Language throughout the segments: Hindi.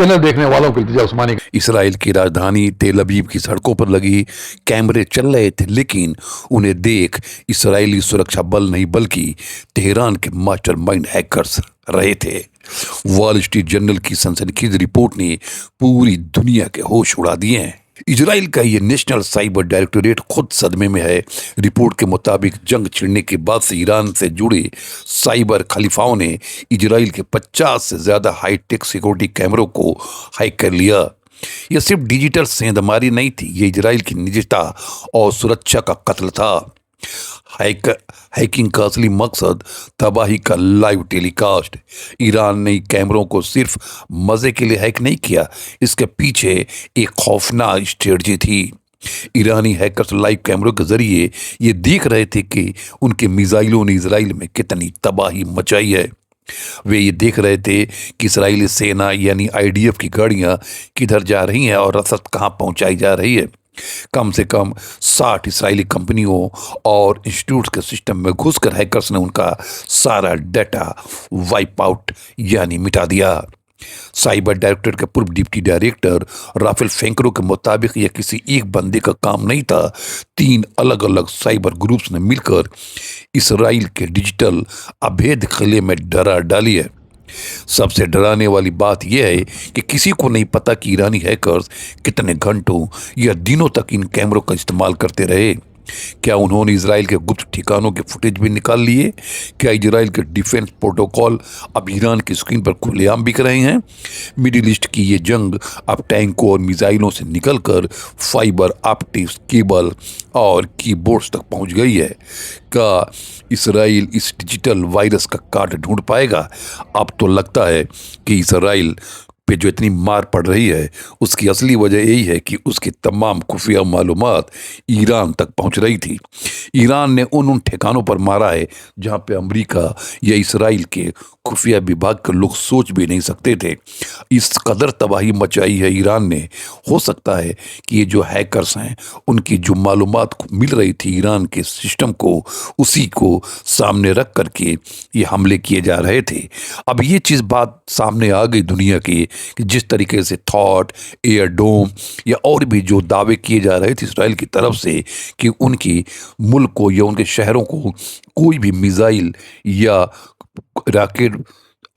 चैनल देखने वालों के लिए उस्मानी। इसराइल की राजधानी तेल अवीव की सड़कों पर लगी कैमरे चल रहे थे, लेकिन उन्हें देख इसराइली सुरक्षा बल नहीं बल्कि तेहरान के मास्टरमाइंड हैकर्स रहे थे। वॉल स्ट्रीट जर्नल की सनसनीखेज रिपोर्ट ने पूरी दुनिया के होश उड़ा दिए हैं। इजराइल का ये नेशनल साइबर डायरेक्टोरेट खुद सदमे में है। रिपोर्ट के मुताबिक जंग छिड़ने के बाद से ईरान से जुड़े साइबर खलीफाओं ने इजराइल के 50 से ज्यादा हाईटेक सिक्योरिटी कैमरों को हैक कर लिया। यह सिर्फ डिजिटल सेंधमारी नहीं थी, ये इजराइल की निजता और सुरक्षा का कत्ल था। हैकिंग का असली मकसद तबाही का लाइव टेलीकास्ट। ईरान ने कैमरों को सिर्फ मजे के लिए हैक नहीं किया, इसके पीछे एक खौफनाक स्ट्रेटजी थी। ईरानी हैकर्स लाइव कैमरों के जरिए ये देख रहे थे कि उनके मिसाइलों ने इजराइल में कितनी तबाही मचाई है। वे ये देख रहे थे कि इजरायली सेना यानी आईडीएफ की गाड़ियां किधर जा रही हैं और रसद कहां पहुंचाई जा रही है। कम से कम 60 इसराइली कंपनियों और इंस्टीट्यूट के सिस्टम में घुसकर हैकर्स ने उनका सारा डाटा वाइप आउट यानी मिटा दिया। साइबर डायरेक्टर के पूर्व डिप्टी डायरेक्टर राफेल फेंकरो के मुताबिक यह किसी एक बंदे का काम नहीं था। 3 अलग अलग साइबर ग्रुप्स ने मिलकर इसराइल के डिजिटल अभेद किले में डरा डाली है। सबसे डराने वाली बात यह है कि किसी को नहीं पता कि ईरानी हैकर्स कितने घंटों या दिनों तक इन कैमरों का इस्तेमाल करते रहे। क्या उन्होंने इजराइल के गुप्त ठिकानों के फुटेज भी निकाल लिए? क्या इजराइल के डिफेंस प्रोटोकॉल अब ईरान की स्क्रीन पर खुलेआम बिक रहे हैं? मिडिल ईस्ट की ये जंग अब टैंकों और मिसाइलों से निकलकर फाइबर ऑप्टिक्स केबल और कीबोर्ड्स तक पहुंच गई है। क्या इसराइल इस डिजिटल वायरस का काट ढूंढ पाएगा? अब तो लगता है कि इसराइल पे जो इतनी मार पड़ रही है उसकी असली वजह यही है कि उसकी तमाम खुफिया मालूमात ईरान तक पहुंच रही थी। ईरान ने उन ठिकानों पर मारा है जहां पे अमेरिका या इसराइल के खुफिया विभाग के लोग सोच भी नहीं सकते थे। इस कदर तबाही मचाई है ईरान ने। हो सकता है कि ये जो हैकर्स हैं उनकी जो मालूमात मिल रही थी ईरान के सिस्टम को, उसी को सामने रख करके ये हमले किए जा रहे थे। अब ये चीज़ बात सामने आ गई दुनिया की कि जिस तरीके से थॉट, एयर डोम या और भी जो दावे किए जा रहे थे इसराइल की तरफ से कि उनकी मुल्क को या उनके शहरों को कोई भी मिसाइल या रॉकेट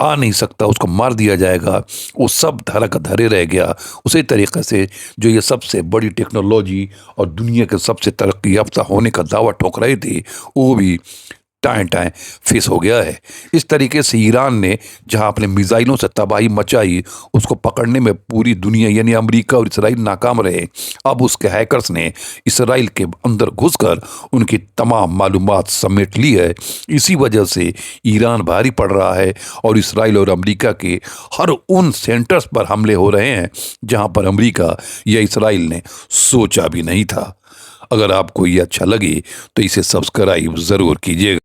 आ नहीं सकता, उसको मार दिया जाएगा, वो सब धरा का धरे रह गया। उसी तरीके से जो ये सबसे बड़ी टेक्नोलॉजी और दुनिया के सबसे तरक्की याफ्ता होने का दावा ठोक रहे थे वो भी टाएं टाएं फेस हो गया है। इस तरीके से ईरान ने जहां अपने मिसाइलों से तबाही मचाई, उसको पकड़ने में पूरी दुनिया यानी अमेरिका और इसराइल नाकाम रहे। अब उसके हैकर्स ने इसराइल के अंदर घुसकर उनकी तमाम मालूमात समेट ली है। इसी वजह से ईरान भारी पड़ रहा है और इसराइल और अमेरिका के हर उन सेंटर्स पर हमले हो रहे हैं जहां पर अमेरिका या इसराइल ने सोचा भी नहीं था। अगर आपको ये अच्छा लगे तो इसे सब्सक्राइब ज़रूर कीजिएगा।